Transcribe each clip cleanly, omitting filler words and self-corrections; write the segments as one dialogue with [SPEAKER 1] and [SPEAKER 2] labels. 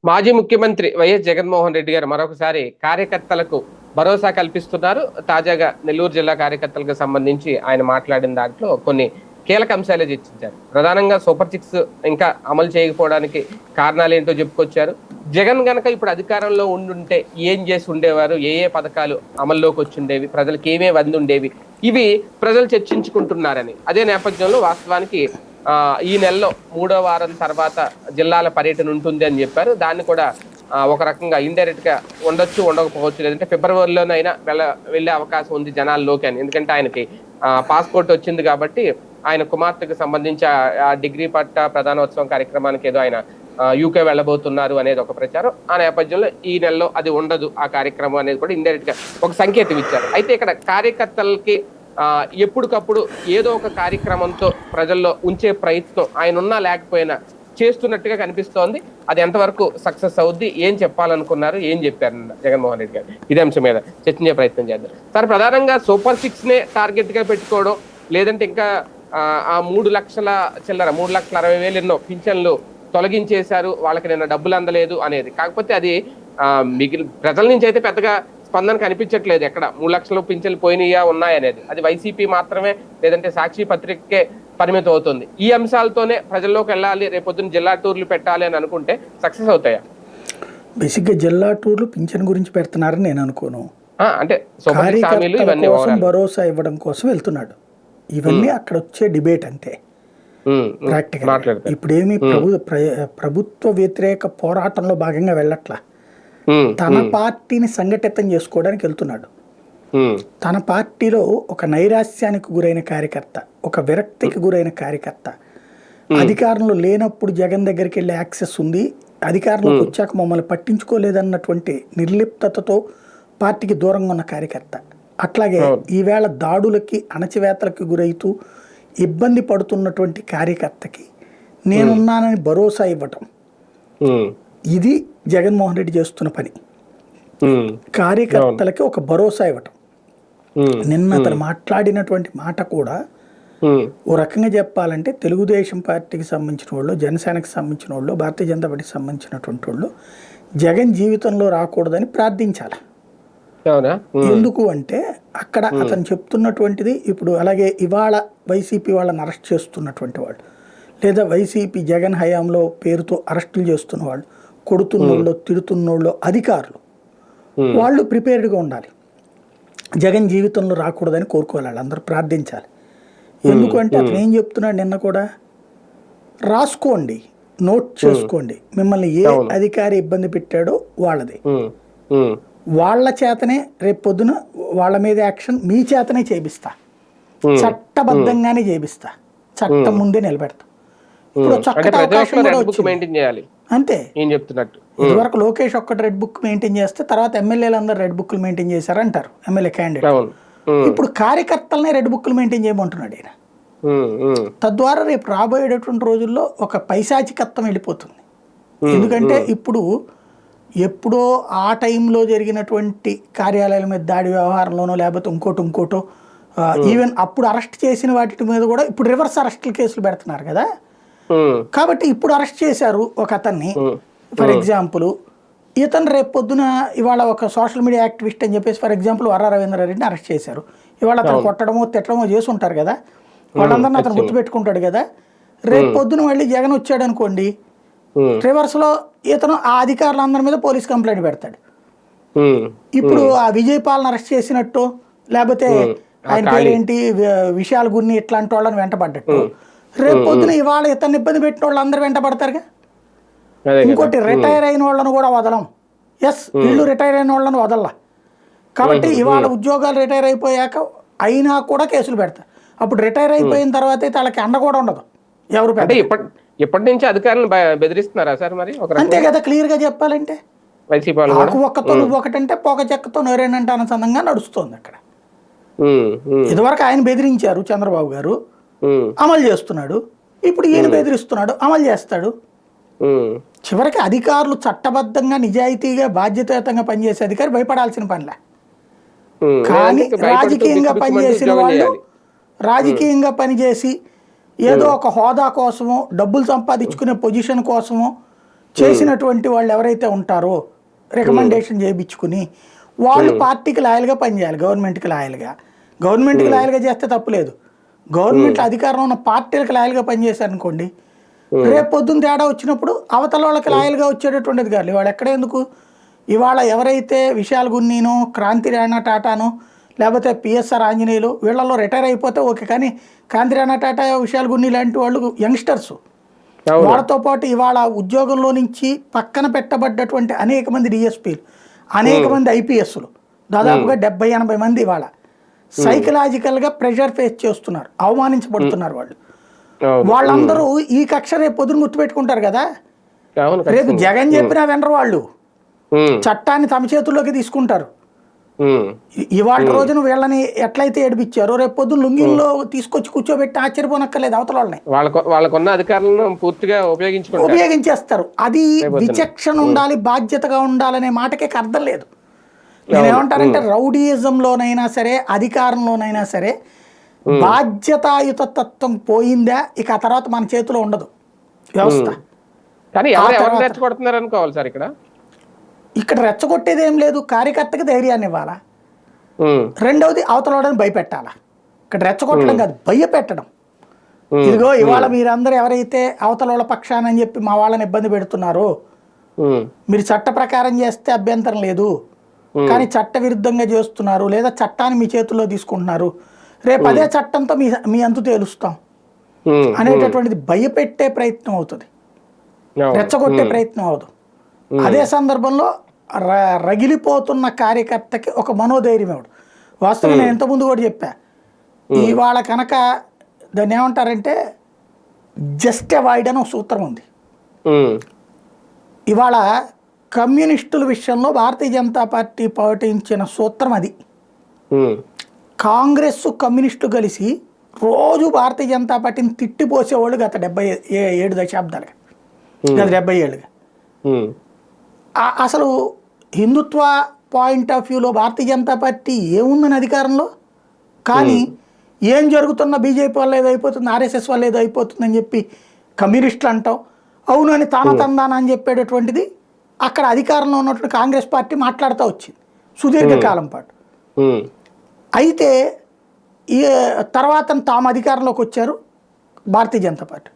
[SPEAKER 1] మాజీ ముఖ్యమంత్రి వైఎస్ జగన్మోహన్ రెడ్డి గారు మరొకసారి కార్యకర్తలకు భరోసా కల్పిస్తున్నారు. తాజాగా నెల్లూరు జిల్లా కార్యకర్తలకు సంబంధించి ఆయన మాట్లాడిన దాంట్లో కొన్ని కీలక అంశాలే చర్చించారు. ప్రధానంగా సూపర్ సిక్స్ ఇంకా అమలు చేయకపోవడానికి కారణాలు ఏంటో చెప్పుకొచ్చారు. జగన్ గనక ఇప్పుడు అధికారంలో ఉండుంటే ఏం చేసి ఉండేవారు, ఏ ఏ పథకాలు అమల్లోకి వచ్చిండేవి, ప్రజలకు ఏమేమి అంది ఉండేవి, ఇవి ప్రజలు చర్చించుకుంటున్నారని. అదే నేపథ్యంలో వాస్తవానికి ఈ నెలలో 3వ వారం తర్వాత జిల్లాల పర్యటన ఉంటుంది అని చెప్పారు. దాన్ని కూడా ఒక రకంగా ఇండైరెక్ట్ గా ఉండొచ్చు, ఉండకపోవచ్చు, లేదంటే ఫిబ్రవరిలోనైనా వెళ్ళే అవకాశం ఉంది జనాల్లోకి అని. ఎందుకంటే ఆయనకి పాస్పోర్ట్ వచ్చింది కాబట్టి ఆయన కుమార్తెకు సంబంధించి ఆ డిగ్రీ పట్ట ప్రధానోత్సవం కార్యక్రమానికి ఏదో ఆయన యూకే వెళ్ళబోతున్నారు అనేది ఒక ప్రచారం. ఆ నేపథ్యంలో ఈ నెలలో అది ఉండదు ఆ కార్యక్రమం అనేది కూడా ఇండైరెక్ట్ గా ఒక సంకేతం ఇచ్చారు. అయితే ఇక్కడ కార్యకర్తలకి ఎప్పటికప్పుడు ఏదో ఒక కార్యక్రమంతో ప్రజల్లో ఉంచే ప్రయత్నం ఆయన ఉన్నా లేకపోయినా చేస్తున్నట్టుగా కనిపిస్తోంది. అది ఎంతవరకు సక్సెస్ అవుద్ది, ఏం చెప్పాలనుకున్నారు, ఏం చెప్పారు జగన్మోహన్ రెడ్డి గారు, ఇదే అంశం మీద చర్చించే ప్రయత్నం చేద్దాం సార్. ప్రధానంగా సూపర్ సిక్స్ నే టార్గెట్ గా పెట్టుకోవడం, లేదంటే ఇంకా ఆ 3 లక్షల చిల్లర 3,60,000 ఎన్నో పింఛన్లు తొలగించేశారు, వాళ్ళకి నిన్న డబ్బులు అందలేదు అనేది. కాకపోతే అది ప్రజల నుంచి అయితే పెద్దగా స్పందన కనిపించట్లేదు. ఎక్కడ 3 లక్షలు పింఛన్లు పోయినాయా ఉన్నాయనేది అది వైసీపీ మాత్రమే, లేదంటే సాక్షి పత్రికకే పరిమితం అవుతుంది. ఈ అంశాలతోనే ప్రజల్లోకి వెళ్ళాలి, రేపొద్దున జిల్లా టూర్లు పెట్టాలి అని అనుకుంటే సక్సెస్ అవుతాయా?
[SPEAKER 2] బేసిక్గా జిల్లా టూర్లు పింఛన్ గురించి పెడుతున్నారని నేను అనుకోను.
[SPEAKER 1] అంటే
[SPEAKER 2] భరోసా ఇవ్వడం కోసం వెళ్తున్నాడు. ఇవన్నీ అక్కడ వచ్చే డిబేట్ అంతే. ప్రాక్టికల్ ఇప్పుడేమి ప్రభుత్వ వ్యతిరేక పోరాటంలో భాగంగా వెళ్ళట్లా. తన పార్టీని సంఘటితం చేసుకోవడానికి వెళ్తున్నాడు. తన పార్టీలో ఒక నైరాశ్యానికి గురైన కార్యకర్త, ఒక విరక్తికి గురైన కార్యకర్త, అధికారంలో లేనప్పుడు జగన్ దగ్గరికి వెళ్ళే యాక్సెస్ ఉంది, అధికారంలోకి వచ్చాక మమ్మల్ని పట్టించుకోలేదన్నటువంటి నిర్లిప్తతో పార్టీకి దూరంగా ఉన్న కార్యకర్త, అట్లాగే ఈవేళ దాడులకి అణచివేతలకు గురైతూ ఇబ్బంది పడుతున్నటువంటి కార్యకర్తకి నేనున్నానని భరోసా ఇవ్వటం, ఇది జగన్మోహన్ రెడ్డి చేస్తున్న పని. కార్యకర్తలకి ఒక భరోసా ఇవ్వటం. నిన్న అతను మాట్లాడినటువంటి మాట కూడా ఓ రకంగా చెప్పాలంటే తెలుగుదేశం పార్టీకి సంబంధించిన వాళ్ళు, జనసేనకి సంబంధించిన వాళ్ళు, భారతీయ జనతా పార్టీకి సంబంధించినటువంటి వాళ్ళు జగన్ జీవితంలో రాకూడదని ప్రార్థించాలి. ఎందుకు అంటే అక్కడ అతను చెప్తున్నటువంటిది ఇప్పుడు అలాగే ఇవాళ వైసీపీ వాళ్ళని అరెస్ట్ చేస్తున్నటువంటి వాళ్ళు, లేదా వైసీపీ జగన్ హయాంలో పేరుతో అరెస్టులు చేస్తున్న వాళ్ళు, కొడుతున్నోళ్ళు, తిడుతున్నోళ్ళు, అధికారులు, వాళ్ళు ప్రిపేర్డ్గా ఉండాలి. జగన్ జీవితంలో రాకూడదని కోరుకోవాలి, అందరూ ప్రార్థించాలి. ఎందుకంటే అతను ఏం చెప్తున్నాడు నిన్న కూడా, రాసుకోండి, నోట్ చేసుకోండి, మిమ్మల్ని ఏ అధికారి ఇబ్బంది పెట్టాడో వాళ్ళది, వాళ్ళ చేతనే రేపు పొద్దున వాళ్ళ మీద యాక్షన్ మీ చేతనే చేపిస్తా, చట్టబద్ధంగానే చేపిస్తా, చట్టం ముందే నిలబెడతా. ఇప్పుడు చక్కటి అవకాశం కూడా వచ్చింది అంతే. ఇదివరకు లోకేష్ ఒక్కటి రెడ్ బుక్ మెయింటైన్ చేస్తే తర్వాత ఎమ్మెల్యేలు అందరూ రెడ్ బుక్లు మెయింటైన్ చేశారంటారు ఎమ్మెల్యే క్యాండిడేట్. ఇప్పుడు కార్యకర్తలనే రెడ్ బుక్లు మెయింటైన్ చేయమంటున్నాడు ఆయన. తద్వారా రేపు రాబోయేటటువంటి రోజుల్లో ఒక పైశాచికత్వం వెళ్ళిపోతుంది. ఎందుకంటే ఇప్పుడు ఎప్పుడో ఆ టైంలో జరిగినటువంటి కార్యాలయాల మీద దాడి వ్యవహారంలోనో లేకపోతే ఇంకోటో ఈవెన్ అప్పుడు అరెస్ట్ చేసిన వాటి మీద కూడా ఇప్పుడు రివర్స్ అరెస్టుల కేసులు పెడుతున్నారు కదా. కాబట్టి ఇప్పుడు అరెస్ట్ చేశారు ఒక అతన్ని, ఫర్ ఎగ్జాంపుల్ ఇతను రేపు పొద్దున ఇవాళ ఒక సోషల్ మీడియా యాక్టివిస్ట్ అని చెప్పేసి ఫర్ ఎగ్జాంపుల్ వర్రా రవీంద్రారెడ్డిని అరెస్ట్ చేశారు. ఇవాళ అతను కొట్టడమో తిట్టడమో చేసి ఉంటారు కదా, వాళ్ళందరినీ అతను గుర్తుపెట్టుకుంటాడు కదా. రేపు పొద్దున మళ్ళీ జగన్ వచ్చాడు అనుకోండి, రివర్స్లో ఇతను ఆ అధికారులందరి మీద పోలీస్ కంప్లైంట్ పెడతాడు. ఇప్పుడు ఆ విజయ్ పాల్ని అరెస్ట్ చేసినట్టు, లేకపోతే ఆయన పేరేంటి విశాల్ గురిని ఇట్లాంటి వాళ్ళని వెంటబడ్డట్టు, రేపు పొద్దున ఇవాళ ఇతను ఇబ్బంది పెట్టిన వాళ్ళు అందరూ వెంటబడతారుగా. ఇంకోటి రిటైర్ అయిన వాళ్ళను కూడా వదలం. ఎస్, వీళ్ళు రిటైర్ అయిన వాళ్ళని వదల్లా. కాబట్టి ఇవాళ ఉద్యోగాలు రిటైర్ అయిపోయాక అయినా కూడా కేసులు పెడతారు. అప్పుడు రిటైర్ అయిపోయిన తర్వాత అయితే వాళ్ళకి అండ కూడా ఉండదు. ఎవరు
[SPEAKER 1] ఇప్పటి నుంచి అధికారులు బెదిరిస్తున్నారా సార్? మరి
[SPEAKER 2] అంతే కదా, క్లియర్ గా చెప్పాలంటే ఆకు ఒక్కతో నువ్వు ఒకటంటే పోక చెక్కతో నోరేనంటే అనుసంధంగా నడుస్తుంది అక్కడ. ఇదివరకు ఆయన బెదిరించారు చంద్రబాబు గారు, అమలు చేస్తున్నాడు. ఇప్పుడు ఈయన బెదిరిస్తున్నాడు, అమలు చేస్తాడు. చివరికి అధికారులు చట్టబద్ధంగా నిజాయితీగా బాధ్యతాయుతంగా పనిచేసే అధికారి భయపడాల్సిన పనిలే. కానీ రాజకీయంగా పనిచేసిన వాళ్ళు రాజకీయంగా పనిచేసి ఏదో ఒక హోదా కోసమో డబ్బులు సంపాదించుకునే పొజిషన్ కోసమో చేసినటువంటి వాళ్ళు ఎవరైతే ఉంటారో రికమెండేషన్ చేయించుకుని వాళ్ళు పార్టీకి లాయల్గా పనిచేయాలి, గవర్నమెంట్కి లాయల్గా. గవర్నమెంట్కి లాయల్గా చేస్తే తప్పులేదు. గవర్నమెంట్లో అధికారంలో ఉన్న పార్టీలకు లాయల్గా పనిచేశారనుకోండి, రేపు పొద్దున్న తేడా వచ్చినప్పుడు అవతల వాళ్ళకి లాయల్గా వచ్చేటటువంటిది కాదు. ఇవాళ ఎక్కడెందుకు, ఇవాళ ఎవరైతే విశాల్ గున్నీనో, క్రాంతి రాణా టాటానో, లేకపోతే పిఎస్ఆర్ ఆంజనేయులు వీళ్ళల్లో రిటైర్ అయిపోతే ఓకే, కానీ క్రాంతి రాణా టాటా, విశాల్ గున్నీ లాంటి వాళ్ళు యంగ్స్టర్స్. వాళ్ళతో పాటు ఇవాళ ఉద్యోగంలో నుంచి పక్కన పెట్టబడ్డటువంటి అనేక మంది డిఎస్పీలు, అనేక మంది ఐపీఎస్లు, దాదాపుగా 70-80 మంది ఇవాళ సైకలాజికల్గా ప్రెషర్ ఫేస్ చేస్తున్నారు, అవమానించబడుతున్నారు. వాళ్ళందరూ ఈ కక్ష రేపు పొద్దున గుర్తుపెట్టుకుంటారు కదా. రేపు జగన్ చెప్పినా వినరు వాళ్ళు, చట్టాన్ని తమ చేతుల్లోకి తీసుకుంటారు. ఇవాళ రోజున వీళ్ళని ఎట్లయితే ఏడిపించారో రేపు పొద్దున్న లుంగిల్లో తీసుకొచ్చి కూర్చోబెట్టి ఆశ్చర్యపోనక్కర్లేదు అవతల వాళ్ళని.
[SPEAKER 1] వాళ్ళకున్న అధికారులను పూర్తిగా
[SPEAKER 2] ఉపయోగించేస్తారు. అది విచక్షణ ఉండాలి, బాధ్యతగా ఉండాలనే మాటకే అర్థం లేదు. నేనేమంటానంటే రౌడీయిజంలోనైనా సరే, అధికారంలోనైనా సరే బాధ్యతాయుత తత్వం పోయిందా ఇక ఆ తర్వాత మన చేతిలో ఉండదు వ్యవస్థ. ఇక్కడ రెచ్చగొట్టేది ఏం లేదు, కార్యకర్తకి ధైర్యాన్ని ఇవ్వాలా. రెండవది అవతలవాడని భయపెట్టాలా. ఇక్కడ రెచ్చగొట్టడం కాదు, భయపెట్టడం. ఇదిగో ఇవాళ మీరందరూ ఎవరైతే అవతల వాళ్ళ పక్షానని చెప్పి మా వాళ్ళని ఇబ్బంది పెడుతున్నారో, మీరు చట్ట ప్రకారం చేస్తే అభ్యంతరం లేదు, కానీ చట్ట విరుద్ధంగా చేస్తున్నారు లేదా చట్టాన్ని మీ చేతుల్లో తీసుకుంటున్నారు, రేపు అదే చట్టంతో మీ అంతు తేలుస్తాం అనేటటువంటిది భయపెట్టే ప్రయత్నం అవుతుంది, రెచ్చగొట్టే ప్రయత్నం అవదు. అదే సందర్భంలో రగిలిపోతున్న కార్యకర్తకి ఒక మనోధైర్యం ఇవ్వడు. వాస్తవంగా నేను ఇంతకుముందు కూడా చెప్పా, ఇవాళ కనుక దాన్ని ఏమంటారంటే జస్ట్ అవాయిడ్ అని ఒక సూత్రం ఉంది. ఇవాళ కమ్యూనిస్టుల విషయంలో భారతీయ జనతా పార్టీ పాటించిన సూత్రం అది. కాంగ్రెస్ కమ్యూనిస్టు కలిసి రోజు భారతీయ జనతా పార్టీని తిట్టిపోసేవాళ్ళు గత 77 దశాబ్దాలుగా, గత 70 ఏళ్ళుగా. అసలు హిందుత్వ పాయింట్ ఆఫ్ వ్యూలో భారతీయ జనతా పార్టీ ఏముందని అధికారంలో, కానీ ఏం జరుగుతున్నా బీజేపీ వల్ల ఏదో అయిపోతుంది, ఆర్ఎస్ఎస్ వల్ల ఏదో అయిపోతుందని చెప్పి కమ్యూనిస్టులు అంటాం, అవును అని తానతందాన అని చెప్పేటటువంటిది అక్కడ అధికారంలో ఉన్నటువంటి కాంగ్రెస్ పార్టీ మాట్లాడుతూ వచ్చింది సుదీర్ఘకాలం పాటు. అయితే ఈ తర్వాత తాము అధికారంలోకి వచ్చారు భారతీయ జనతా పార్టీ.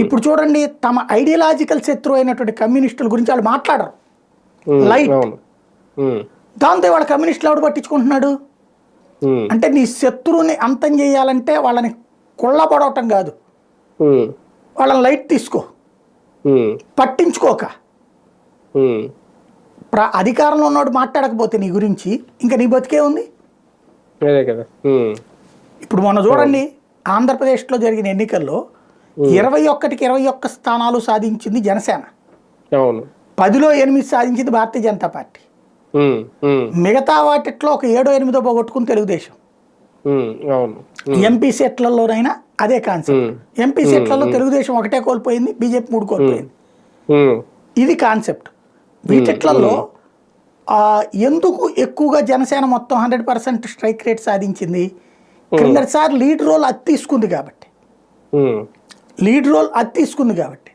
[SPEAKER 2] ఇప్పుడు చూడండి, తమ ఐడియాలజికల్ శత్రువు అయినటువంటి కమ్యూనిస్టుల గురించి వాళ్ళు మాట్లాడరు, లైట్. దాంతో వాళ్ళ కమ్యూనిస్టులు ఎవడు పట్టించుకుంటున్నాడు అంటే, నీ శత్రువుని అంతం చేయాలంటే వాళ్ళని కొల్లబడవటం కాదు, వాళ్ళని లైట్ తీసుకో, పట్టించుకోక. అధికారంలో ఉన్నవాడు మాట్లాడకపోతే నీ గురించి ఇంకా నీ బతికే ఉంది. ఇప్పుడు మొన్న చూడండి, ఆంధ్రప్రదేశ్లో జరిగిన ఎన్నికల్లో 21కి 21 స్థానాలు సాధించింది జనసేన, 10లో 8 సాధించింది భారతీయ జనతా పార్టీ. మిగతా వాటిట్లో ఒక 7-8 పోగొట్టుకుని తెలుగుదేశం. ఎంపీ సీట్లలోనైనా అదే కాన్సెప్ట్. ఎంపీ సీట్లలో తెలుగుదేశం 1 కోల్పోయింది, బీజేపీ 3 కోల్పోయింది. ఇది కాన్సెప్ట్. వీటిట్లలో ఎందుకు ఎక్కువగా జనసేన మొత్తం 100% స్ట్రైక్ రేట్ సాధించింది? క్రిందటిసారి లీడ్ రోల్ అది తీసుకుంది కాబట్టి,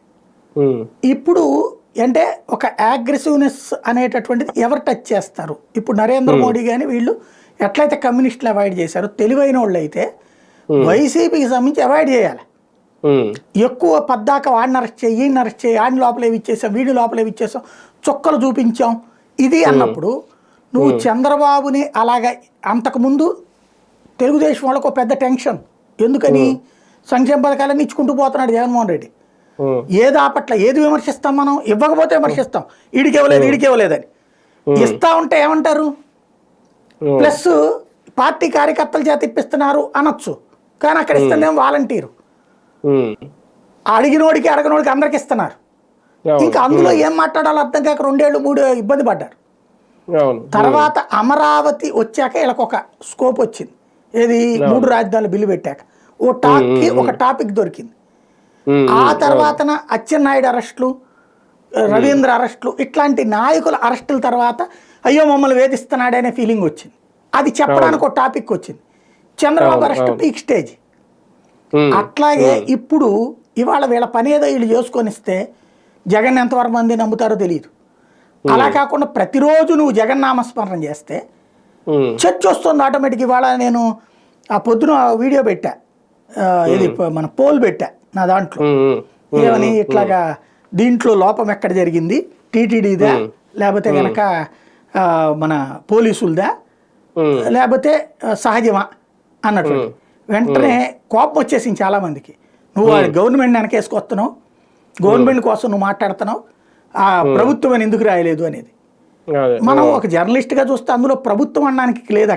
[SPEAKER 2] ఇప్పుడు అంటే ఒక అగ్రెసివ్నెస్ అనేటటువంటిది ఎవరు టచ్ చేస్తారు? ఇప్పుడు నరేంద్ర మోడీ కానీ వీళ్ళు ఎట్లయితే కమ్యూనిస్టులు అవాయిడ్ చేశారో, తెలివైన వాళ్ళు అయితే వైసీపీకి సంబంధించి అవాయిడ్ చేయాలి. ఎక్కువ పద్దాక వాడిని అరెస్ట్ చేయి, ఈయన అరెస్ట్ చేయి, ఆడిని లోపలేవి ఇచ్చేసాం, వీడి లోపలేవి ఇచ్చేసాం, చుక్కలు చూపించాం ఇది అన్నప్పుడు నువ్వు చంద్రబాబుని అలాగా. అంతకుముందు తెలుగుదేశం వాళ్ళకు ఒక పెద్ద టెన్షన్, ఎందుకని సంక్షేమ పథకాలన్నీ ఇచ్చుకుంటూ పోతున్నాడు జగన్మోహన్ రెడ్డి. ఏది ఆపట్ల, ఏది విమర్శిస్తాం మనం, ఇవ్వకపోతే విమర్శిస్తాం, ఈడికి ఇవ్వలేదని. ఇస్తా ఉంటే ఏమంటారు, ప్లస్ పార్టీ కార్యకర్తల చేత ఇప్పిస్తున్నారు అనొచ్చు, కానీ అక్కడ ఇస్తుందేమో వాలంటీరు, అడిగినోడికి అందరికి ఇస్తున్నారు. ఇంకా అందులో ఏం మాట్లాడాలో అర్థం కాక 2-3 ఇబ్బంది పడ్డారు. తర్వాత అమరావతి వచ్చాక వీళ్ళకి ఒక స్కోప్ వచ్చింది, ఏది 3 రాజధానుల బిల్లు పెట్టాక ఒక టాపిక్ దొరికింది. ఆ తర్వాతన అచ్చెన్నాయుడు అరెస్టులు, రవీంద్ర అరెస్టులు, ఇట్లాంటి నాయకుల అరెస్టుల తర్వాత అయ్యో మమ్మల్ని వేధిస్తున్నాడనే ఫీలింగ్ వచ్చింది. అది చెప్పడానికి ఒక టాపిక్ వచ్చింది. Chandrababu arrest peak stage. అట్లాగే ఇప్పుడు ఇవాళ వీళ్ళ పని ఏదో వీళ్ళు చేసుకొనిస్తే జగన్ ఎంతవరకు మంది నమ్ముతారో తెలియదు. అలా కాకుండా ప్రతిరోజు నువ్వు జగన్ నామస్మరణ చేస్తే చర్చ వస్తుంది ఆటోమేటిక్. ఇవాళ నేను ఆ పొద్దున వీడియో పెట్టా, ఇది మన పోల్ పెట్టా నా దాంట్లో, ఏమని ఇట్లాగా దీంట్లో లోపం ఎక్కడ జరిగింది, టీటీడీదా లేకపోతే కనుక మన పోలీసులదా లేకపోతే సహజమా అన్నట్టు. వెంటనే కోపం వచ్చేసింది చాలా మందికి. నువ్వు గవర్నమెంట్ వెనకేసుకొస్తున్నావు, గవర్నమెంట్ కోసం నువ్వు మాట్లాడుతున్నావు, ఆ ప్రభుత్వం అని ఎందుకు రాయలేదు అనేది. మనం ఒక జర్నలిస్ట్గా చూస్తే అందులో ప్రభుత్వం అనడానికి లేదు.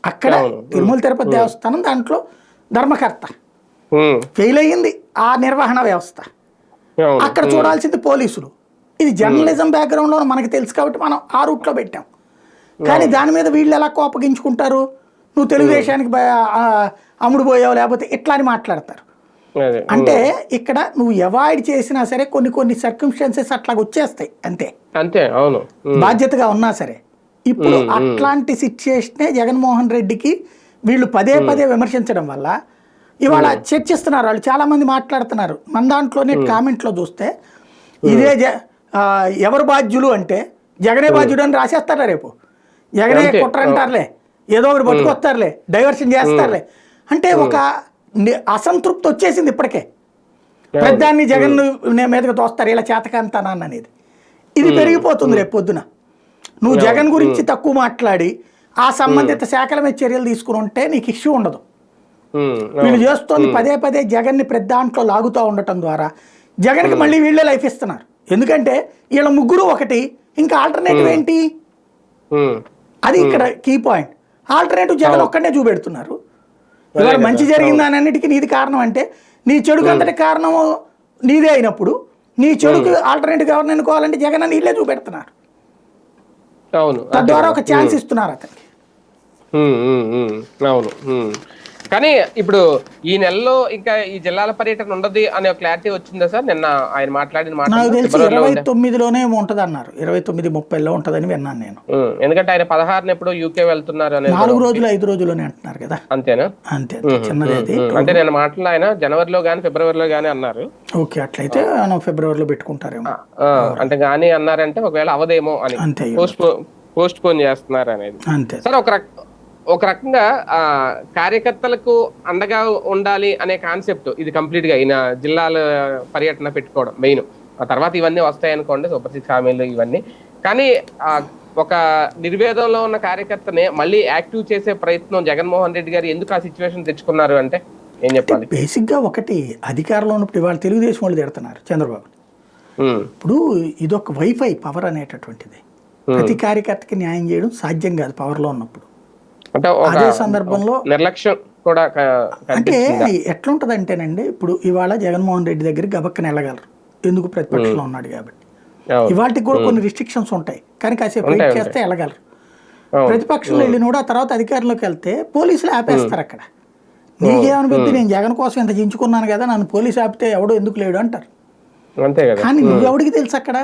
[SPEAKER 2] అక్కడ తిరుమల తిరుపతి దేవస్థానం దాంట్లో ధర్మకర్త ఫెయిల్ అయ్యింది ఆ నిర్వహణ వ్యవస్థ. అక్కడ చూడాల్సింది పోలీసులు. ఇది జర్నలిజం బ్యాక్గ్రౌండ్లో మనకి తెలుసు కాబట్టి మనం ఆ రూట్లో పెట్టాం. కానీ దాని మీద వీళ్ళు ఎలా కోపగించుకుంటారు, నువ్వు తెలుగుదేశానికి అమ్ముడు పోయావు లేకపోతే ఇట్లా అని మాట్లాడతారు. అంటే ఇక్కడ నువ్వు అవాయిడ్ చేసినా సరే కొన్ని సర్కమ్స్టాన్సెస్ అట్లా వచ్చేస్తాయి అంతే. అవును, బాధ్యతగా ఉన్నా సరే. ఇప్పుడు అట్లాంటి సిచ్యుయేషనే జగన్మోహన్ రెడ్డికి వీళ్ళు పదే విమర్శించడం వల్ల ఇవాళ చర్చిస్తున్నారు. వాళ్ళు చాలా మంది మాట్లాడుతున్నారు. మన దాంట్లోనే కామెంట్లో చూస్తే ఇదే ఎవరు బాధ్యులు అంటే జగనే బాధ్యుడు అని రాసేస్తారా రేపు. జగనే కుట్రంటారులే, ఏదో ఒకటి పట్టుకొస్తారులే, డైవర్షన్ చేస్తారులే. అంటే ఒక అసంతృప్తి వచ్చేసింది ఇప్పటికే. పెద్దాన్ని జగన్ మీదకి తోస్తారు ఇలా చేతకాంతానాన్ని అనేది. ఇది పెరిగిపోతుంది రేపు పొద్దున. నువ్వు జగన్ గురించి తక్కువ మాట్లాడి ఆ సంబంధిత శాఖల మీద చర్యలు తీసుకుని ఉంటే నీకు ఇష్యూ ఉండదు. వీళ్ళు చేస్తోంది పదే జగన్ని పెద్ద దాంట్లో లాగుతూ ఉండటం ద్వారా జగన్కి మళ్ళీ వీళ్ళే లైఫ్ ఇస్తున్నారు. ఎందుకంటే వీళ్ళ ముగ్గురు ఒకటి, ఇంకా ఆల్టర్నేటివ్ ఏంటి, అది ఇక్కడ కీ పాయింట్. ఆల్టర్నేటివ్ జగన్ ఒక్కడనే చూపెడుతున్నారు. ఇవాళ మంచి జరిగింది అని అన్నిటికీ నీది కారణం అంటే నీ చెడుకు అంతటి కారణము నీదే అయినప్పుడు నీ చెడుకు ఆల్టర్నేటివ్ ఎవరిని ఎన్నుకోవాలంటే జగన్ అని వీళ్ళే చూపెడుతున్నారు. తద్వారా ఒక ఛాన్స్ ఇస్తున్నారు అతనికి.
[SPEAKER 1] అవును. కానీ ఇప్పుడు ఈ నెలలో ఇంకా ఈ జిల్లాల పర్యటన ఉండదు అనే క్లారిటీ వచ్చిందా సార్? నిన్న ఆయన మాట్లాడిన మాట
[SPEAKER 2] నాకు తెలిసి 29లోనే ఉంటది అన్నారు. 29-30లో ఉంటదని విన్నాను నేను.
[SPEAKER 1] ఎందుకంటే ఆయన 16 ఎప్పుడు యూకే వెళ్తున్నారు అని
[SPEAKER 2] 4 రోజులు 5 రోజుల్లోనే అంటున్నారు కదా.
[SPEAKER 1] అంతేనా?
[SPEAKER 2] అంతే, చిన్నది.
[SPEAKER 1] అంటే నేను మాటలు ఆయన జనవరిలో గానీ ఫిబ్రవరిలో గానీ అన్నారు.
[SPEAKER 2] ఓకే, అట్లయితే మనం ఫిబ్రవరిలో పెట్టుకుంటారేమో.
[SPEAKER 1] అంటే గానీ అన్నారంటే ఒకవేళ అవదేమో అని పోస్ట్ పోన్ చేస్తున్నారు అనేది.
[SPEAKER 2] అంతే
[SPEAKER 1] సార్. ఒక రకంగా కార్యకర్తలకు అండగా ఉండాలి అనే కాన్సెప్ట్ ఇది కంప్లీట్ గా ఈయన జిల్లాల పర్యటన పెట్టుకోవడం మెయిన్. ఆ తర్వాత ఇవన్నీ వస్తాయనుకోండి, సూపర్ 6 హామీలు ఇవన్నీ. కానీ ఒక నిర్వేదంలో ఉన్న కార్యకర్తనే మళ్ళీ యాక్టివ్ చేసే ప్రయత్నం జగన్మోహన్ రెడ్డి గారు ఎందుకు ఆ సిచ్యువేషన్ తెచ్చుకున్నారు అంటే ఏం చెప్పాలి?
[SPEAKER 2] బేసిక్ గా ఒకటి, అధికారంలో ఉన్నప్పుడు ఇవాళ తెలుగుదేశం వాళ్ళు తిడుతున్నారు చంద్రబాబు. ఇప్పుడు ఇదొక వైఫై పవర్ అనేటటువంటిది. ప్రతి కార్యకర్తకి న్యాయం చేయడం సాధ్యం కాదు పవర్లో ఉన్నప్పుడు. అదే సందర్భంలో
[SPEAKER 1] నిర్లక్ష్యం కూడా
[SPEAKER 2] అంటే ఎట్లుంటదంటేనండి, ఇప్పుడు ఇవాళ జగన్మోహన్ రెడ్డి దగ్గరికి గబక్కన వెళ్ళగలరు, ఎందుకు ప్రతిపక్షంలో ఉన్నాడు కాబట్టి. ఇవాళకి కూడా కొన్ని రిస్ట్రిక్షన్స్ ఉంటాయి, కానీ కాసేపు వెయిట్ చేస్తే వెళ్ళగలరు. ప్రతిపక్షంలో వెళ్ళిన కూడా ఆ తర్వాత అధికారంలోకి వెళ్తే పోలీసులు ఆపేస్తారు. అక్కడ నీకేమనిపిద్ది, నేను జగన్ కోసం ఇంత చించుకున్నాను కదా, నన్ను పోలీసు ఆపితే ఎవడో ఎందుకు లేడు అంటారు. కానీ నువ్వెవడికి తెలుసు అక్కడ.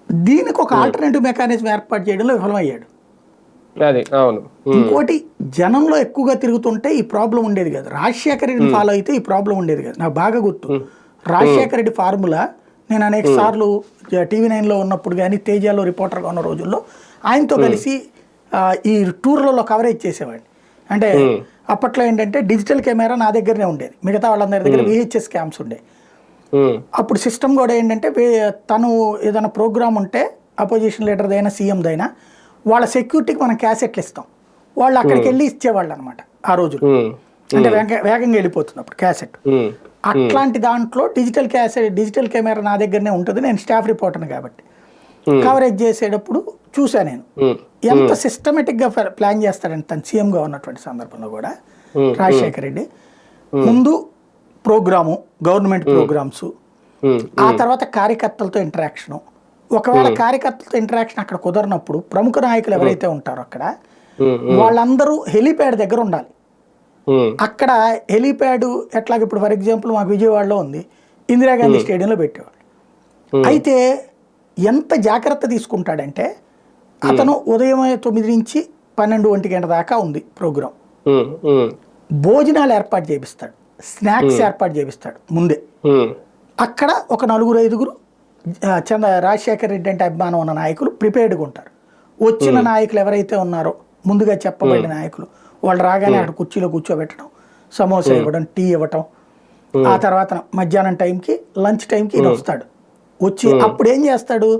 [SPEAKER 2] దీనికి ఒక ఆల్టర్నేటివ్ మెకానిజం ఏర్పాటు చేయడంలో విఫలమయ్యాడు. ఇంకోటి, జనంలో ఎక్కువగా తిరుగుతుంటే ఈ ప్రాబ్లం ఉండేది కదా. రాజశేఖర రెడ్డిని ఫాలో అయితే ఈ ప్రాబ్లం ఉండేది కదా. నాకు బాగా గుర్తు, రాజశేఖర రెడ్డి ఫార్ములా నేను అనేక సార్లు TV9లో ఉన్నప్పుడు కానీ, తేజాలో రిపోర్టర్గా ఉన్న రోజుల్లో ఆయనతో కలిసి ఈ టూర్లలో కవరేజ్ చేసేవాడిని. అంటే అప్పట్లో ఏంటంటే డిజిటల్ కెమెరా నా దగ్గరనే ఉండేది, మిగతా వాళ్ళందరి దగ్గర VHS క్యామ్స్ ఉండేవి. అప్పుడు సిస్టమ్ కూడా ఏంటంటే తను ఏదైనా ప్రోగ్రామ్ ఉంటే అపోజిషన్ లీడర్దైనా సీఎందైనా వాళ్ళ సెక్యూరిటీకి మనం క్యాసెట్లు ఇస్తాం, వాళ్ళు అక్కడికి వెళ్ళి ఇచ్చేవాళ్ళు అనమాట ఆ రోజు. అంటే వేగంగా వెళ్ళిపోతుంది అప్పుడు క్యాసెట్. అట్లాంటి దాంట్లో డిజిటల్ కెమెరా నా దగ్గరనే ఉంటుంది, నేను స్టాఫ్ రిపోర్టర్ని కాబట్టి కవరేజ్ చేసేటప్పుడు చూసా నేను ఎంత సిస్టమేటిక్గా ప్లాన్ చేస్తాడంటే తను సీఎంగా ఉన్నటువంటి సందర్భంలో కూడా రాజశేఖర రెడ్డి. ముందు ప్రోగ్రాము, గవర్నమెంట్ ప్రోగ్రామ్స్, ఆ తర్వాత కార్యకర్తలతో ఇంటరాక్షను. ఒకవేళ కార్యకర్తలతో ఇంటరాక్షన్ అక్కడ కుదరనప్పుడు ప్రముఖ నాయకులు ఎవరైతే ఉంటారో అక్కడ వాళ్ళందరూ హెలీప్యాడ్ దగ్గర ఉండాలి. అక్కడ హెలీప్యాడ్ ఎట్లాగ ఇప్పుడు ఫర్ ఎగ్జాంపుల్ మాకు విజయవాడలో ఉంది, ఇందిరాగాంధీ స్టేడియంలో పెట్టేవాళ్ళు. అయితే ఎంత జాగ్రత్త తీసుకుంటాడంటే అతను ఉదయం 9 నుంచి 12 గంటల దాకా ఉంది ప్రోగ్రాం. భోజనాలు ఏర్పాటు చేపిస్తాడు, స్నాక్స్ ఏర్పాటు చేపిస్తాడు ముందే. అక్కడ ఒక నలుగురు ఐదుగురు రాజశేఖర రెడ్డి అంటే అభిమానం ఉన్న నాయకులు ప్రిపేర్డ్గా ఉంటారు. వచ్చిన నాయకులు ఎవరైతే ఉన్నారో ముందుగా చెప్పబడిన నాయకులు వాళ్ళు రాగానే అక్కడ కుర్చీలో కూర్చోబెట్టడం, సమోసా ఇవ్వడం, టీ ఇవ్వటం. ఆ తర్వాత మధ్యాహ్నం టైంకి లంచ్ టైంకి ఈయన వస్తాడు. వచ్చి అప్పుడు ఏం చేస్తాడు,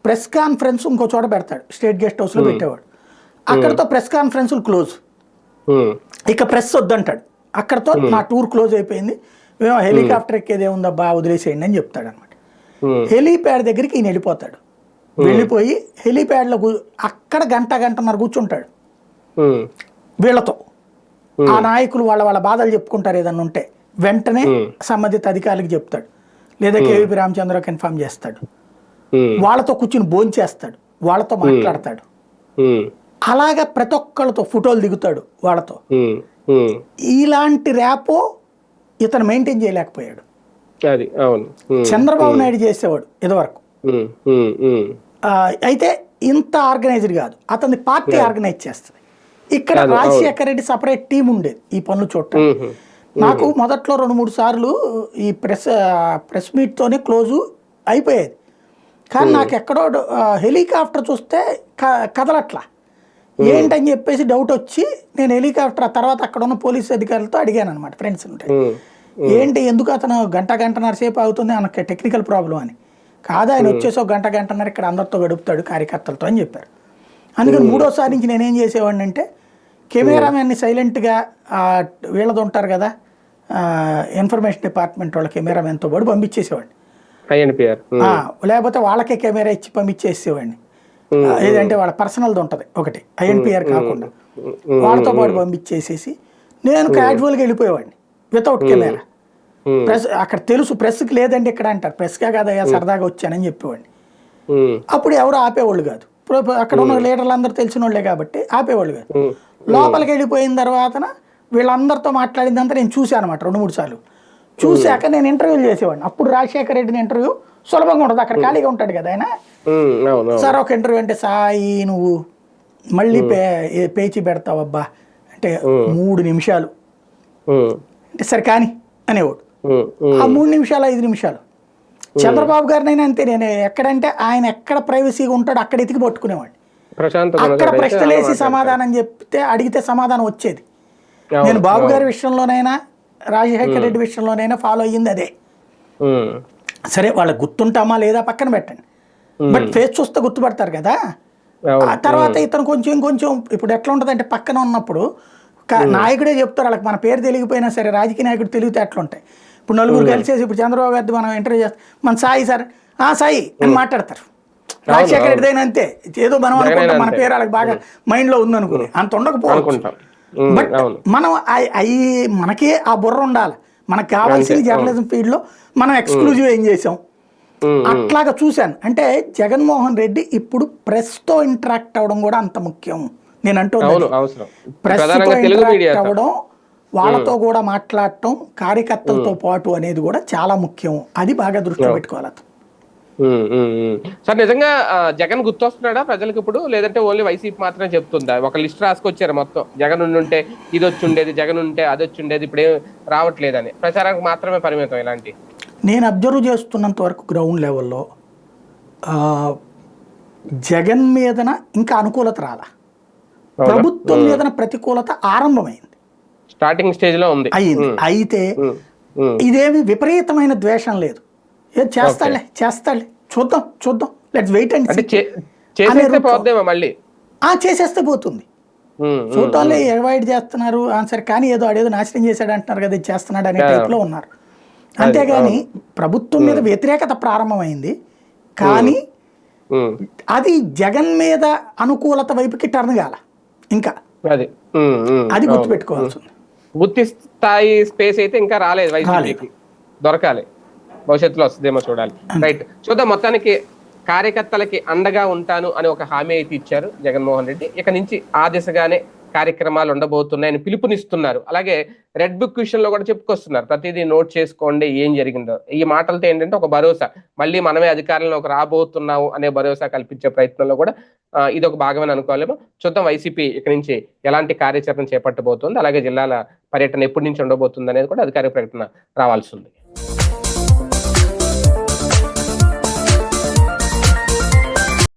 [SPEAKER 2] ప్రెస్ కాన్ఫరెన్స్ ఇంకో చోట పెడతాడు, స్టేట్ గెస్ట్ హౌస్లో పెట్టేవాడు. అక్కడతో ప్రెస్ కాన్ఫరెన్స్లు క్లోజ్, ఇక ప్రెస్ వద్దంటాడు. అక్కడతో నా టూర్ క్లోజ్ అయిపోయింది, మేము హెలికాప్టర్ ఎక్కేదే ఉందబ్బా వదిలేసేయండి అని చెప్తాడు అనమాట. హెలీప్యాడ్ దగ్గరికి ఈయన వెళ్ళిపోతాడు. వెళ్ళిపోయి హెలీప్యాడ్లో అక్కడ గంటన్నర కూర్చుంటాడు వీళ్ళతో. ఆ నాయకులు వాళ్ళ బాధలు చెప్పుకుంటారు, ఏదన్నా ఉంటే వెంటనే సంబంధిత అధికారులకు చెప్తాడు, లేదా కేవీపీ రామచంద్రరావుకి ఇన్ఫార్మ్ చేస్తాడు. వాళ్ళతో కూర్చుని భోంచేస్తాడు, వాళ్ళతో మాట్లాడతాడు. అలాగా ప్రతి ఒక్కళ్ళతో ఫోటోలు దిగుతాడు వాళ్ళతో. ఇలాంటి ర్యాపో ఇతను మెయింటైన్ చేయలేకపోయాడు. చంద్రబాబు నాయుడు చేసేవాడు ఇదివరకు. అయితే ఇంత ఆర్గనైజ్డ్ కాదు, అతని పార్టీ ఆర్గనైజ్ చేస్తుంది. ఇక్కడ రాజశేఖర రెడ్డి సపరేట్ టీం ఉండేది ఈ పనులు చూడటం. నాకు మొదట్లో 2-3 సార్లు ఈ ప్రెస్ మీట్తోనే క్లోజు అయిపోయేది. కానీ నాకు ఎక్కడో హెలికాప్టర్ చూస్తే కదలట్లా ఏంటని చెప్పేసి డౌట్ వచ్చి నేను హెలికాప్టర్ తర్వాత అక్కడ ఉన్న పోలీసు అధికారులతో అడిగాను అనమాట, ఫ్రెండ్స్ ఉంటే, ఏంటి ఎందుకు అతను గంటన్నర సేపు అవుతుంది అనకి టెక్నికల్ ప్రాబ్లం అని. కాదు, ఆయన వచ్చేసి ఒక గంటన్నర ఇక్కడ అందరితో గడుపుతాడు కార్యకర్తలతో అని చెప్పారు. అందుకని 3వ సారి నుంచి నేనేం చేసేవాడిని అంటే కెమెరామెన్ని సైలెంట్గా వీళ్ళది ఉంటారు కదా ఇన్ఫర్మేషన్ డిపార్ట్మెంట్ వాళ్ళ కెమెరామెన్తో పాటు పంపించేసేవాడిని. లేకపోతే వాళ్ళకే కెమెరా ఇచ్చి పంపించేసేవాడిని. ఏదంటే వాళ్ళ పర్సనల్ది ఉంటుంది ఒకటి, ఐఎన్పిఆర్ కాకుండా వాళ్ళతో పాటు పంపించేసేసి నేను క్యాజువల్గా వెళ్ళిపోయేవాడిని వితౌట్ కెమెరా. ప్రెస్ అక్కడ తెలుసు ప్రెస్కి లేదండి ఇక్కడ అంటారు, ప్రెస్గా కాదయ్యా సరదాగా వచ్చానని చెప్పేవాడిని. అప్పుడు ఎవరు ఆపేవాళ్ళు కాదు, అక్కడ ఉన్న లీడర్లు అందరూ తెలిసిన వాళ్ళే కాబట్టి ఆపేవాళ్ళు కాదు. లోపలికి వెళ్ళిపోయిన తర్వాత వీళ్ళందరితో మాట్లాడిందంతా నేను చూశాను అనమాట 2-3 సార్లు. చూశాక నేను ఇంటర్వ్యూలు చేసేవాడిని. అప్పుడు రాజశేఖర రెడ్డిని ఇంటర్వ్యూ సులభంగా ఉంటుంది, అక్కడ ఖాళీగా ఉంటాడు కదా ఆయన. సార్ ఒక ఇంటర్వ్యూ అంటే, సాయి నువ్వు మళ్ళీ పేచీ పెడతావబ్బా అంటే 3 నిమిషాలు అంటే సరే కానీ అనేవాడు. ఆ 3 నిమిషాలు 5 నిమిషాలు. చంద్రబాబు గారినైనా అంతే, నేను ఎక్కడంటే ఆయన ఎక్కడ ప్రైవసీగా ఉంటాడో అక్కడ ఎతికి పట్టుకునేవాడిని. అక్కడ ప్రశ్నలు వేసి సమాధానం చెప్తే అడిగితే సమాధానం వచ్చేది. నేను బాబు గారి విషయంలోనైనా రాజశేఖర రెడ్డి విషయంలోనైనా ఫాలో అయ్యింది అదే. సరే వాళ్ళకి గుర్తుంటామా లేదా పక్కన పెట్టండి, బట్ ఫేస్ చూస్తే గుర్తుపడతారు కదా. ఆ తర్వాత ఇతను కొంచెం ఇప్పుడు ఎట్లా ఉంటుంది అంటే పక్కన ఉన్నప్పుడు నాయకుడే చెప్తారు వాళ్ళకి, మన పేరు తెలియకపోయినా సరే రాజకీయ నాయకుడు తెలివితే ఎట్లుంటాయి. ఇప్పుడు నలుగురు కలిసేసి ఇప్పుడు చంద్రబాబు గారిది మనం ఇంటర్వ్యూ చేస్తాం, మన సాయి సార్ సాయి అని మాట్లాడతారు. రాజశేఖర రెడ్డిదైనా అంతే, ఏదో మనం అనుకుంటాం మన పేరు వాళ్ళకి బాగా మైండ్లో ఉందనుకుని అంత ఉండకపోవచ్చు. బట్ మనం అవి మనకే ఆ బుర్ర ఉండాలి. మనకు కావాల్సింది జర్నలిజం ఫీల్డ్లో మనం ఎక్స్క్లూజివ్ ఏం చేసాం అట్లాగా చూశాను. అంటే జగన్మోహన్ రెడ్డి ఇప్పుడు ప్రెస్తో ఇంటరాక్ట్ అవ్వడం కూడా అంత ముఖ్యం నేను అంటున్నాను. ప్రెస్తో ఇంటరాక్ట్ అవ్వడం, వాళ్ళతో కూడా మాట్లాడటం, కార్యకర్తలతో పాటు అనేది కూడా చాలా ముఖ్యం. అది బాగా దృష్టిలో పెట్టుకోవాలి.
[SPEAKER 1] సార్ నిజంగా జగన్ గుర్తొస్తున్నాడా ప్రజలకు ఇప్పుడు, లేదంటే ఓన్లీ వైసీపీ మాత్రమే చెప్తుందా? ఒక లిస్ట్ రాసుకొచ్చారు మొత్తం, జగన్ ఉంటే ఇది వచ్చి ఉండేది, జగన్ ఉంటే అది వచ్చి ఉండేది, ఇప్పుడు ఏం రావట్లేదని ప్రచారానికి మాత్రమే పరిమితం ఇలాంటి.
[SPEAKER 2] నేను అబ్జర్వ్ చేస్తున్నంత వరకు గ్రౌండ్ లెవెల్లో జగన్ మీదన ఇంకా అనుకూలత రాలా, ప్రభుత్వం మీదన ప్రతికూలత ఆరంభమైంది,
[SPEAKER 1] స్టార్టింగ్ స్టేజ్ లో ఉంది
[SPEAKER 2] అయింది. అయితే ఇదేమి విపరీతమైన ద్వేషం లేదు, ఏం చేస్తాడులే చూద్దాం లెట్స్ వెయిట్ అండ్ చేసేస్తే పోతుంది. చూద్దాంలే అవాయిడ్ చేస్తున్నారు ఆన్సర్, కానీ ఏదో ఆడేదో నాశనం చేశాడు అంటున్నారు కదా, ఇది చేస్తున్నాడు అనే టైప్లో ఉన్నారు. అంతేగాని ప్రభుత్వం మీద వ్యతిరేకత ప్రారంభమైంది, కానీ అది జగన్ మీద అనుకూలత వైపుకి టర్న్ కాల ఇంకా, అది గుర్తుపెట్టుకోవాల్సింది.
[SPEAKER 1] పూర్తి స్థాయి స్పేస్ అయితే ఇంకా రాలేదు, వైసీపీకి దొరకాలి, భవిష్యత్తులో వస్తుందేమో చూడాలి. రైట్, చూద్దాం. మొత్తానికి కార్యకర్తలకి అండగా ఉంటాను అని ఒక హామీ అయితే ఇచ్చారు జగన్మోహన్ రెడ్డి. ఇక నుంచి ఆ దిశగానే కార్యక్రమాలు ఉండబోతున్నాయని పిలుపునిస్తున్నారు. అలాగే రెడ్ బుక్ విషయంలో కూడా చెప్పుకొస్తున్నారు, ప్రతిదీ నోట్ చేసుకోండి ఏం జరిగిందో. ఈ మాటలతో ఏంటంటే ఒక భరోసా, మళ్ళీ మనమే అధికారంలోకి రాబోతున్నాము అనే భరోసా కల్పించే ప్రయత్నంలో కూడా ఇది ఒక భాగమని అనుకోలేము. చూద్దాం వైసీపీ ఇక నుంచి ఎలాంటి కార్యాచరణ చేపట్టబోతుంది, అలాగే జిల్లాల పర్యటన ఎప్పటి నుంచి ఉండబోతుంది అనేది కూడా అధికారిక ప్రకటన రావాల్సి ఉంది.